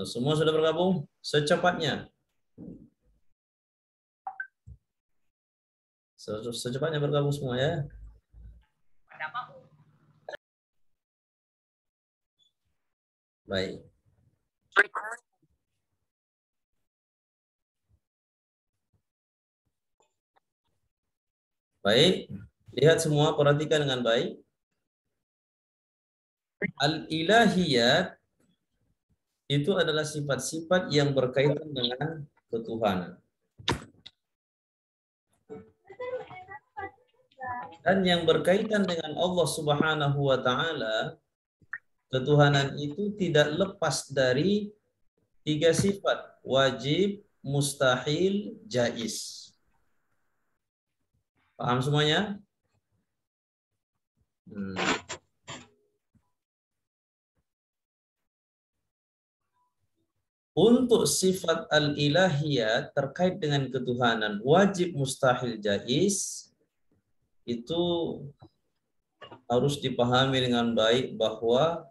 Semua sudah bergabung? Secepatnya. Secepatnya bergabung semua ya. Baik. Baik. Lihat semua, perhatikan dengan baik. Al-ilahiyat itu adalah sifat-sifat yang berkaitan dengan ketuhanan. Dan yang berkaitan dengan Allah Subhanahu wa taala, ketuhanan itu tidak lepas dari tiga sifat: wajib, mustahil, jaiz. Paham semuanya? Untuk sifat al-ilahiyah terkait dengan ketuhanan, wajib, mustahil, jaiz, itu harus dipahami dengan baik bahwa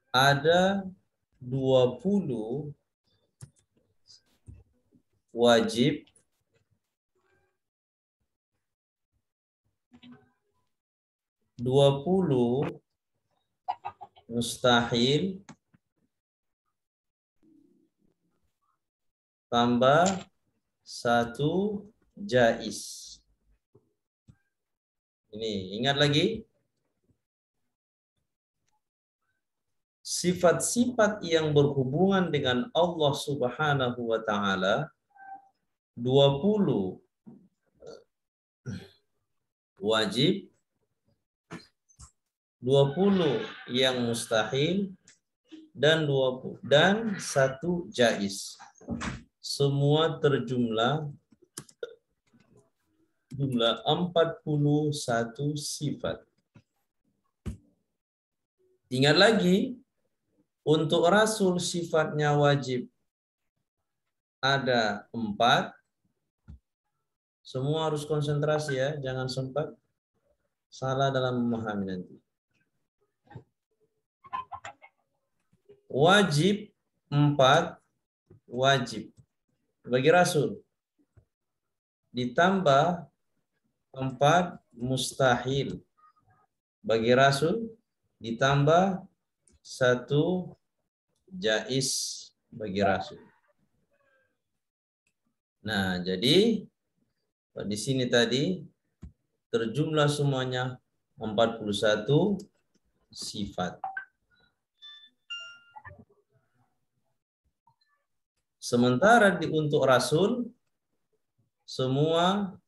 ada 20 wajib, 20 mustahil, tambah 1 jaiz. Ini ingat lagi, sifat-sifat yang berhubungan dengan Allah Subhanahu wa taala 20 wajib, 20 yang mustahil, dan 1 jaiz. Semua jumlah 41 sifat. Ingat lagi, untuk Rasul sifatnya wajib ada 4. Semua harus konsentrasi ya, jangan sempat salah dalam memahami nanti. Wajib 4 wajib bagi Rasul, ditambah 4 mustahil bagi Rasul, ditambah 1 jaiz bagi Rasul. Nah, jadi di sini tadi terjumlah semuanya 41 sifat. Sementara untuk Rasul semua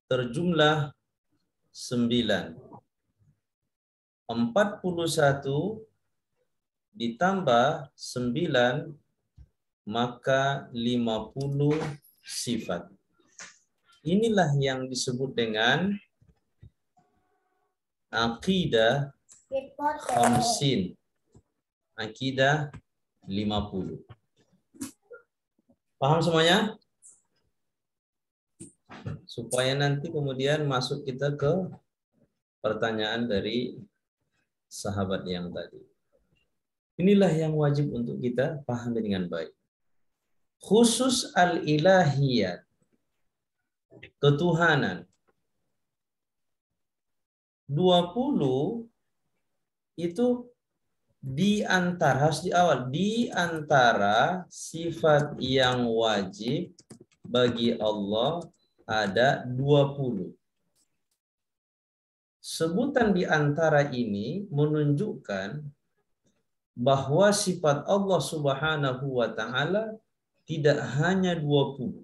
terjumlah 9. 41 ditambah 9 maka 50 sifat. Inilah yang disebut dengan akidah khamsin. Akidah 50. Paham semuanya? Supaya nanti kemudian masuk kita ke pertanyaan dari sahabat yang tadi. Inilah yang wajib untuk kita pahami dengan baik. Khusus al-ilahiyat, ketuhanan, 20 itu harus di awal, di antara sifat yang wajib bagi Allah ada 20. Sebutan di antara ini menunjukkan bahwa sifat Allah Subhanahu wa taala tidak hanya 20.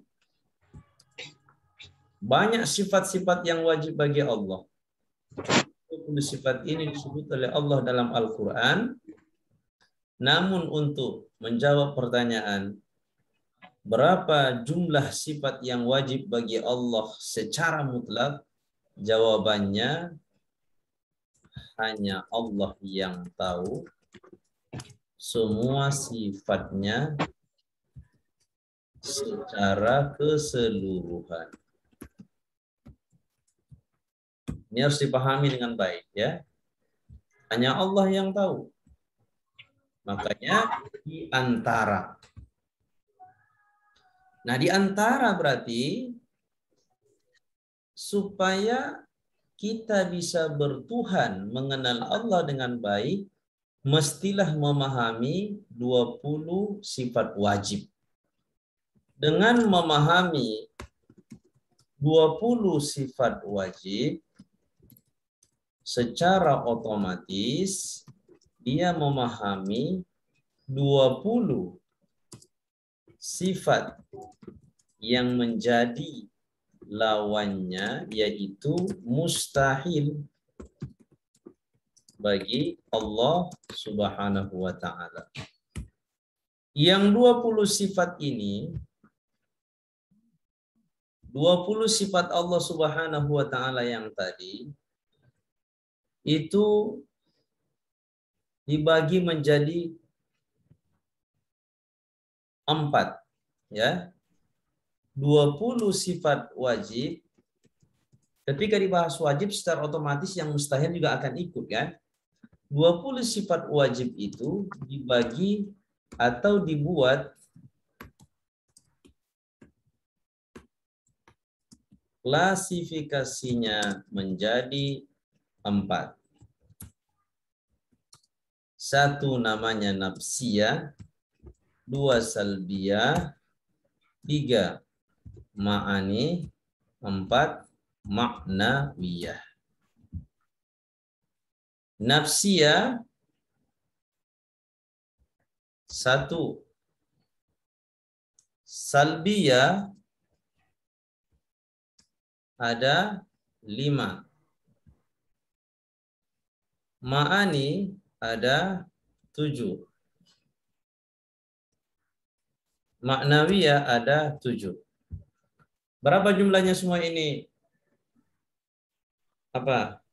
Banyak sifat-sifat yang wajib bagi Allah. 20 sifat ini disebut oleh Allah dalam Al-Quran. Namun untuk menjawab pertanyaan berapa jumlah sifat yang wajib bagi Allah secara mutlak, jawabannya hanya Allah yang tahu semua sifatnya secara keseluruhan. Ini harus dipahami dengan baik ya. Hanya Allah yang tahu. Makanya di antara. Nah, di antara berarti supaya kita bisa bertuhan, mengenal Allah dengan baik, mestilah memahami 20 sifat wajib. Dengan memahami 20 sifat wajib, secara otomatis dia memahami 20 sifat yang menjadi lawannya, yaitu mustahil bagi Allah Subhanahu wa taala. Yang 20 sifat ini, 20 sifat Allah Subhanahu wa taala yang tadi itu dibagi menjadi 4, ya. 20 sifat wajib. Ketika dibahas wajib, secara otomatis yang mustahil juga akan ikut, kan? 20 sifat wajib itu dibagi atau dibuat klasifikasinya menjadi 4. 1 namanya nafsiyah, 2 salbiyah, 3 ma'ani, 4 maknawiyah. Nafsiyah 1, salbiyah ada 5, ma'ani ada 7, maknawiyah ada 7. Berapa jumlahnya semua ini? Apa?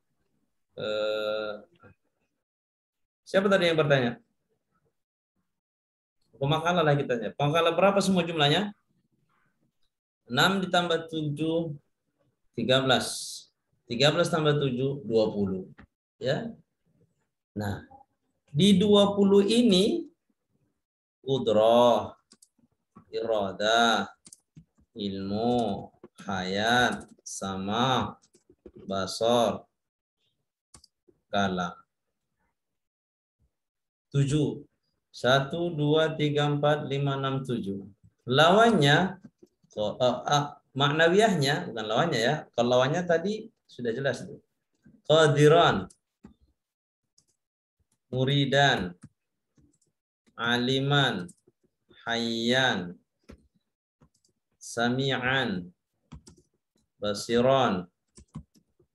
Siapa tadi yang bertanya? Pemakalah lah kita. Pemakalah berapa semua jumlahnya? 6 ditambah 7, 13. 13 tambah 7, 20. Ya. Nah, di 20 ini qudrah, iradah, ilmu, hayat, sama, basar, kalam. 7. 1, 2, 3, 4, 5, 6, 7. Lawannya, maknawiyahnya, bukan lawannya ya. Kalau lawannya tadi sudah jelas itu. Qadiran, muridan, aliman, hayyan, sami'an, basiran,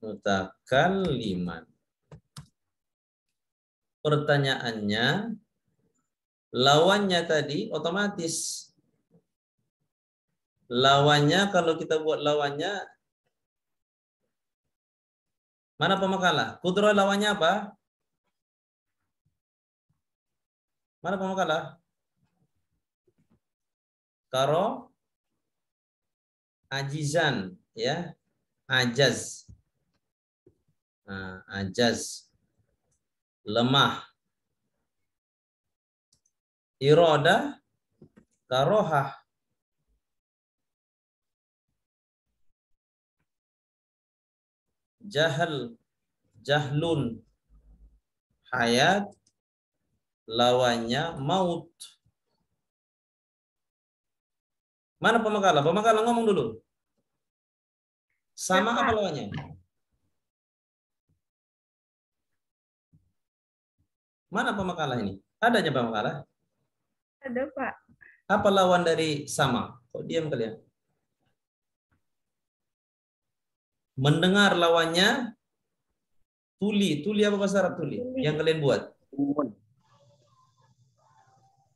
mutakalliman. Pertanyaannya, lawannya tadi otomatis. Lawannya, kalau kita buat lawannya, mana pemakalah? Qudrah lawannya apa? Mana pemakalah? Karo, ajizan, ya, ajaz. Nah, ajaz, lemah. Iradah, karohah. Jahal, jahlun. Hayat, lawannya maut. Mana pemakalah? Pemakalah ngomong dulu. Sama apa lawannya? Mana pemakalah ini? Adanya pemakalah? Ada, Pak. Apa lawan dari sama? Kok diam kalian? Mendengar lawannya tuli. Tuli apa bahasa Arab tuli? Yang kalian buat?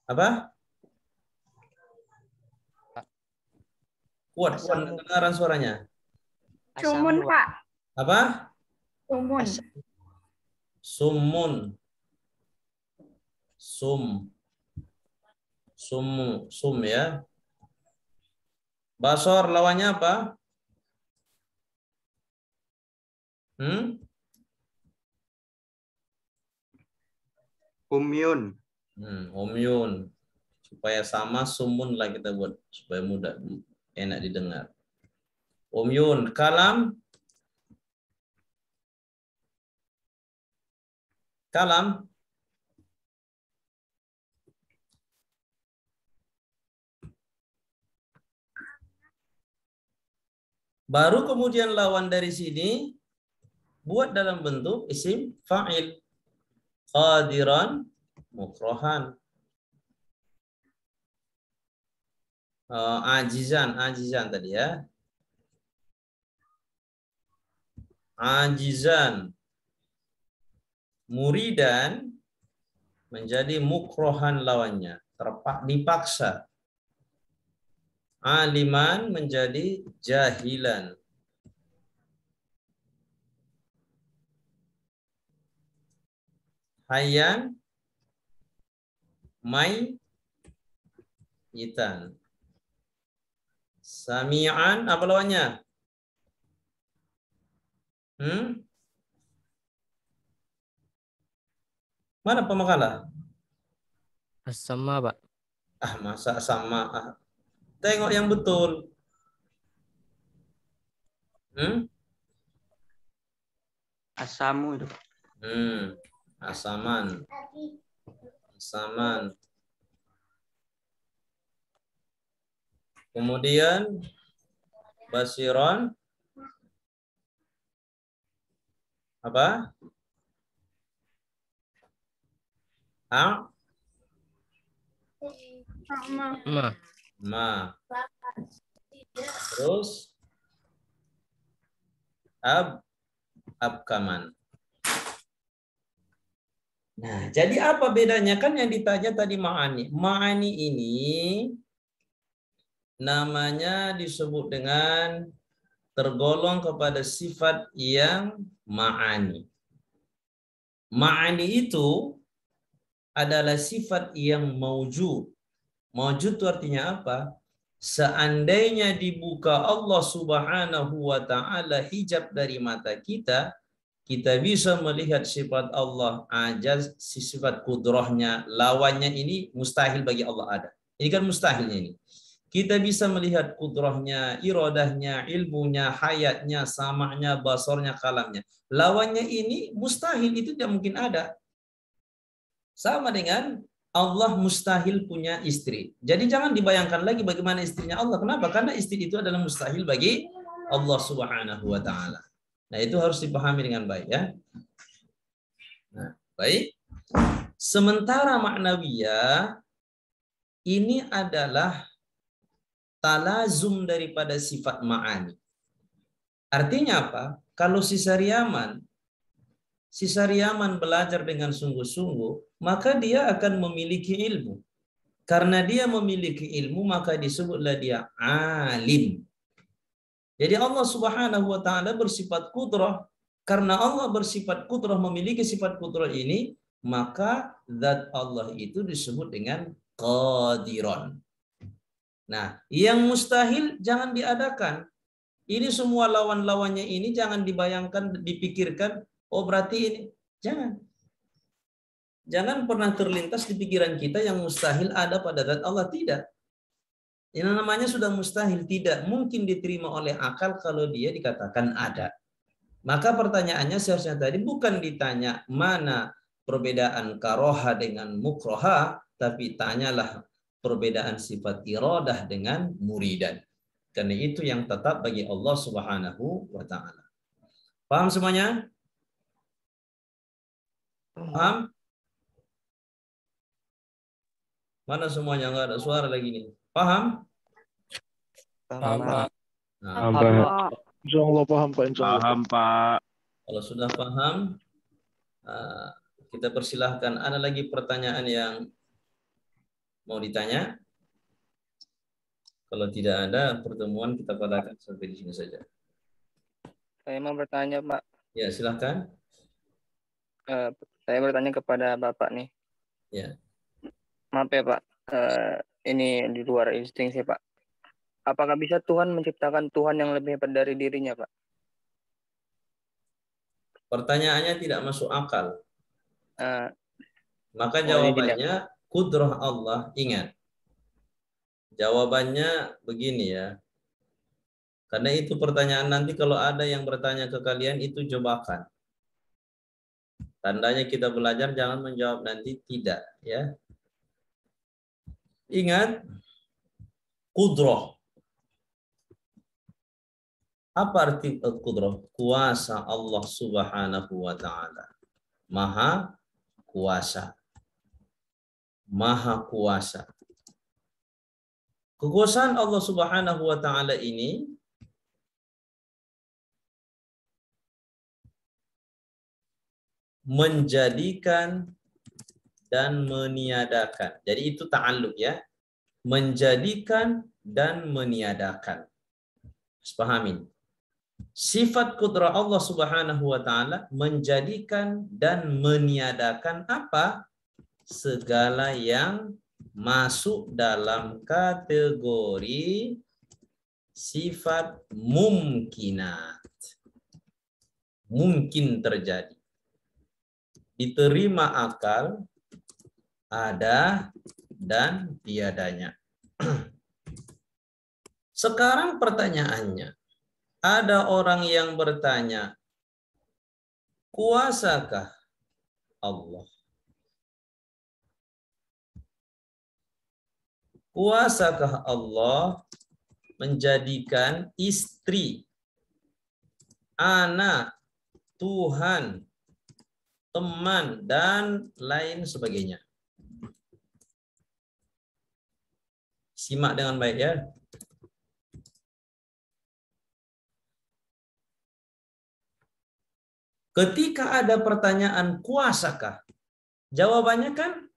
Apa? Kuat kedengaran suaranya. Sumun, Pak. Apa? Sumun. Sumun. Sum ya. Basor lawannya apa? Umyun. Umyun. Supaya sama sumun lah kita buat supaya mudah enak didengar. Umyun. Kalam. Kalam. Baru kemudian lawan dari sini buat dalam bentuk isim fa'il. Qadiran, mukrohan. Ajizan tadi ya. Ajizan. Muridan menjadi mukrohan lawannya. Dipaksa. Aliman menjadi jahilan. Hayyan mayitan. Sami'an apa lawannya? Mana pemakalah? Sama, Pak. Masa sama. Tengok yang betul. Asamu itu. Asaman. Asaman. Kemudian basiron. Apa? Ma. Terus abkaman. Nah, jadi apa bedanya? Kan yang ditanya tadi ma'ani. Ma'ani ini namanya disebut dengan tergolong kepada sifat yang ma'ani. Ma'ani itu adalah sifat yang maujud. Maujud itu artinya apa? Seandainya dibuka Allah Subhanahu wa taala hijab dari mata kita, kita bisa melihat sifat Allah aja, sifat kudrahnya, lawannya ini mustahil bagi Allah ada. Ini kan mustahilnya ini. Kita bisa melihat kudrahnya, iradahnya, ilmunya, hayatnya, sama'nya, basarnya, kalamnya. Lawannya ini mustahil, itu tidak mungkin ada. Sama dengan Allah mustahil punya istri. Jadi jangan dibayangkan lagi bagaimana istrinya Allah. Kenapa? Karena istri itu adalah mustahil bagi Allah Subhanahu wa taala. Nah, itu harus dipahami dengan baik ya. Nah, baik. Sementara ma'nawiyah ini adalah talazum daripada sifat ma'ani. Artinya apa? Kalau si Saryaman belajar dengan sungguh-sungguh, maka dia akan memiliki ilmu. Karena dia memiliki ilmu, maka disebutlah dia alim. Jadi Allah Subhanahu wa taala bersifat qudrah. Karena Allah bersifat qudrah, memiliki sifat qudrah ini, maka zat Allah itu disebut dengan qadiran. Nah, yang mustahil jangan diadakan. Ini semua lawan-lawannya ini jangan dibayangkan, dipikirkan, oh berarti ini. Jangan. Jangan pernah terlintas di pikiran kita yang mustahil ada pada zat Allah. Tidak. Yang namanya sudah mustahil, tidak mungkin diterima oleh akal kalau dia dikatakan ada. Maka pertanyaannya seharusnya tadi bukan ditanya mana perbedaan karoha dengan mukroha, tapi tanyalah perbedaan sifat iradah dengan muridan. Karena itu yang tetap bagi Allah Subhanahu wa taala. Paham semuanya? Paham? Mana semuanya? Enggak ada suara lagi nih. Paham? Paham, Pak. Nah, Paham, Pak. Insyaallah paham, Pak. Insyaallah. Paham, Pak. kalau sudah paham, kita persilahkan. Ada lagi pertanyaan yang mau ditanya? Kalau tidak ada, pertemuan kita padakan sampai di sini saja. Saya mau bertanya, Pak. Ya, silahkan. Saya bertanya kepada Bapak nih. Ya. Maaf ya, Pak. Ini di luar insting sih, Pak. Apakah bisa Tuhan menciptakan Tuhan yang lebih hebat dari dirinya, Pak? Pertanyaannya tidak masuk akal. Uh, Maka oh, jawabannya kudrah Allah, ingat. Jawabannya begini ya. Karena itu pertanyaan nanti kalau ada yang bertanya ke kalian itu jebakan. Tandanya kita belajar jangan menjawab nanti tidak ya. Ingat kudrah. Apa arti kudrah? Kuasa Allah Subhanahu wa taala. Maha kuasa. Maha kuasa. Kekuasaan Allah Subhanahu wa taala ini menjadikan dan meniadakan. Jadi itu ta'alluq ya. Menjadikan dan meniadakan. Harus pahamin. Sifat kudrah Allah Subhanahu wa taala menjadikan dan meniadakan apa? Segala yang masuk dalam kategori sifat mumkinat. Mungkin terjadi. Diterima akal, ada dan tiadanya. Sekarang pertanyaannya, ada orang yang bertanya, kuasakah Allah? Kuasakah Allah menjadikan istri, anak, Tuhan, teman, dan lain sebagainya? Simak dengan baik ya. Ketika ada pertanyaan kuasakah, jawabannya kan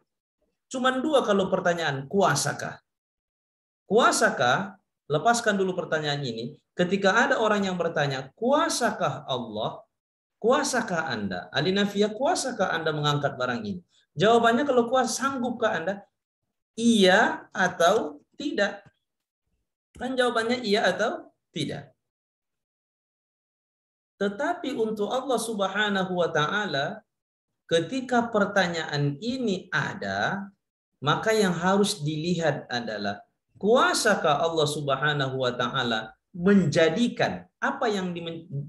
cuma dua kalau pertanyaan kuasakah. Kuasakah, lepaskan dulu pertanyaan ini. Ketika ada orang yang bertanya, kuasakah Allah? Kuasakah Anda? Alinafiyah, kuasakah Anda mengangkat barang ini? Jawabannya kalau kuasa, sanggupkah Anda? Iya atau tidak? Kan jawabannya iya atau tidak. Tetapi untuk Allah Subhanahu wa taala, ketika pertanyaan ini ada, maka yang harus dilihat adalah kuasakah Allah Subhanahu wa taala menjadikan apa yang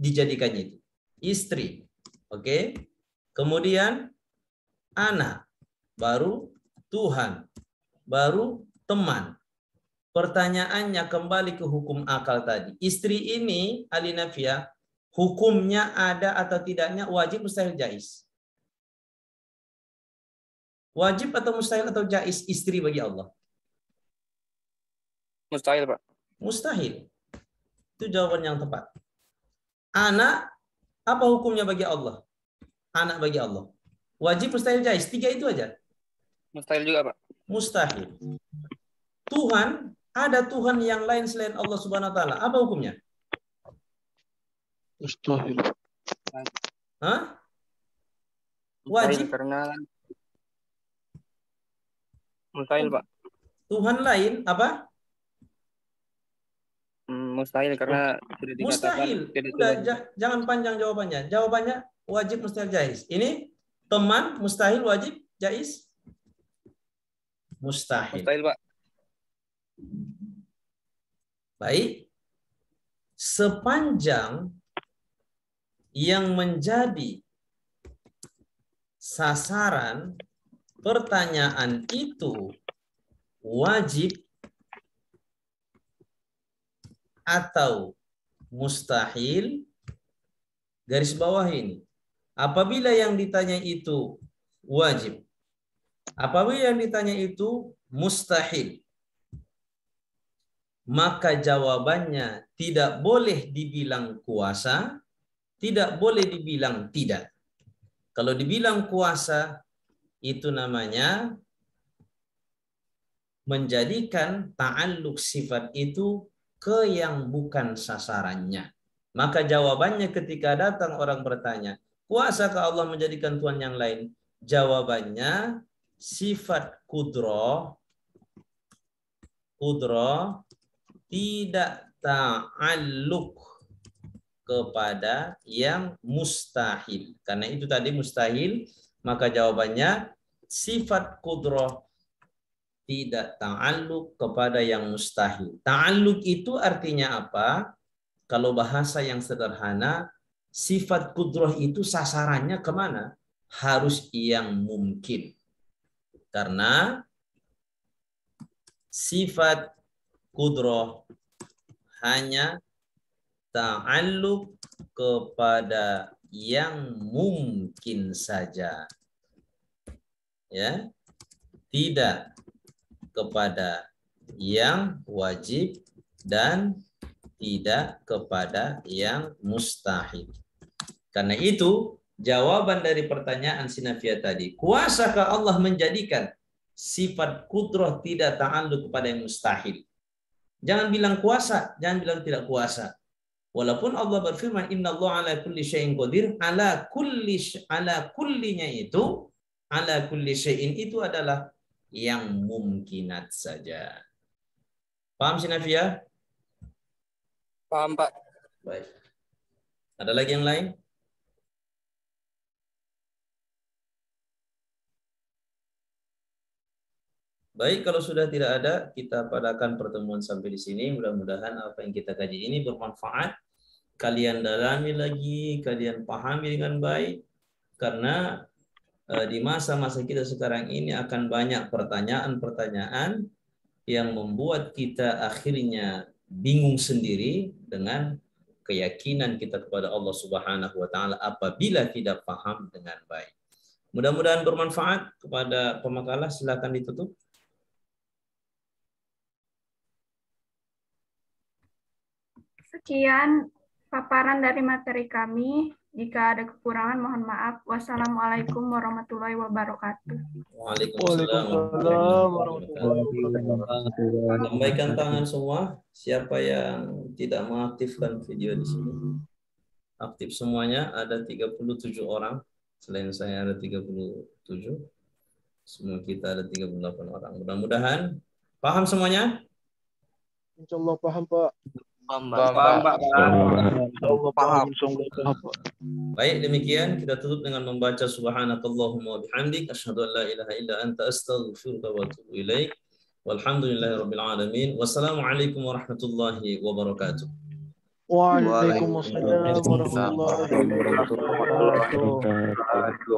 dijadikannya itu? Istri. Oke. Kemudian anak, baru Tuhan, baru teman. Pertanyaannya kembali ke hukum akal tadi. Istri ini alinafiyah, hukumnya ada atau tidaknya, wajib, mustahil, jaiz? Wajib atau mustahil atau jaiz istri bagi Allah? Mustahil, Pak. Mustahil. Itu jawaban yang tepat. Anak, apa hukumnya bagi Allah? Anak bagi Allah. Wajib, mustahil, jaiz. Tiga itu aja. Mustahil juga, Pak. Mustahil. Tuhan, ada Tuhan yang lain selain Allah Subhanahu wa taala. Apa hukumnya? Mustahil. Hah? Mustahil Wajib. karena mustahil, Pak. Tuhan lain apa? Mustahil karena sudah dikatakan Mustahil. tidak Udah, Tuhan. jangan panjang jawabannya. Jawabannya wajib, mustahil, jaiz. Ini teman, mustahil, wajib, jaiz? Mustahil. Mustahil, Pak. Baik. Sepanjang yang menjadi sasaran pertanyaan itu wajib atau mustahil, garis bawah ini. Apabila yang ditanya itu wajib, apabila yang ditanya itu mustahil, maka jawabannya tidak boleh dibilang kuasa, tidak boleh dibilang tidak. Kalau dibilang kuasa, itu namanya menjadikan ta'alluq sifat itu ke yang bukan sasarannya. Maka jawabannya ketika datang orang bertanya, kuasakah Allah menjadikan Tuhan yang lain? Jawabannya sifat kudrah tidak ta'alluq kepada yang mustahil. Karena itu tadi mustahil, maka jawabannya sifat kudrah tidak ta'alluq kepada yang mustahil. Ta'alluq itu artinya apa? Kalau bahasa yang sederhana, sifat kudrah itu sasarannya kemana? Harus yang mungkin. Karena sifat kudrah hanya ta'alluq kepada yang mungkin saja. Ya. Tidak kepada yang wajib dan tidak kepada yang mustahil. Karena itu, jawaban dari pertanyaan Sinafia tadi, kuasakah Allah menjadikan sifat kudrah tidak ta'alluq kepada yang mustahil? Jangan bilang kuasa, jangan bilang tidak kuasa. Walaupun Allah berfirman, innallaha ala kulli syai'in qadir, ala kullinya itu, ala kulli syai'in itu adalah yang mungkinat saja. Paham Sinafia? Paham, Pak. Baik. Ada lagi yang lain? Baik, kalau sudah tidak ada, kita padakan pertemuan sampai di sini. Mudah-mudahan apa yang kita kaji ini bermanfaat. Kalian dalami lagi, kalian pahami dengan baik. Karena di masa-masa kita sekarang ini akan banyak pertanyaan-pertanyaan yang membuat kita akhirnya bingung sendiri dengan keyakinan kita kepada Allah Subhanahu wa taala apabila tidak paham dengan baik. Mudah-mudahan bermanfaat. Kepada pemakalah silakan ditutup. Sekian paparan dari materi kami. Jika ada kekurangan mohon maaf. Wassalamualaikum warahmatullahi wabarakatuh. Waalaikumsalam warahmatullahi wabarakatuh. Lambaikan tangan semua. Siapa yang tidak mengaktifkan video di sini? Aktif semuanya. Ada 37 orang. Selain saya ada 37. Semua kita ada 38 orang. Mudah-mudahan paham semuanya? Insyaallah paham, Pak. Paham, Pak. Insyaallah paham, Pak. Baik, demikian kita tutup dengan membaca subhanakallahumma wa bihamdik asyhadu an la ilaha illa anta astaghfiruka wa atubu ilaik. Walhamdulillahirabbil alamin. Wassalamualaikum warahmatullahi wabarakatuh. Waalaikumsalam warahmatullahi wabarakatuh.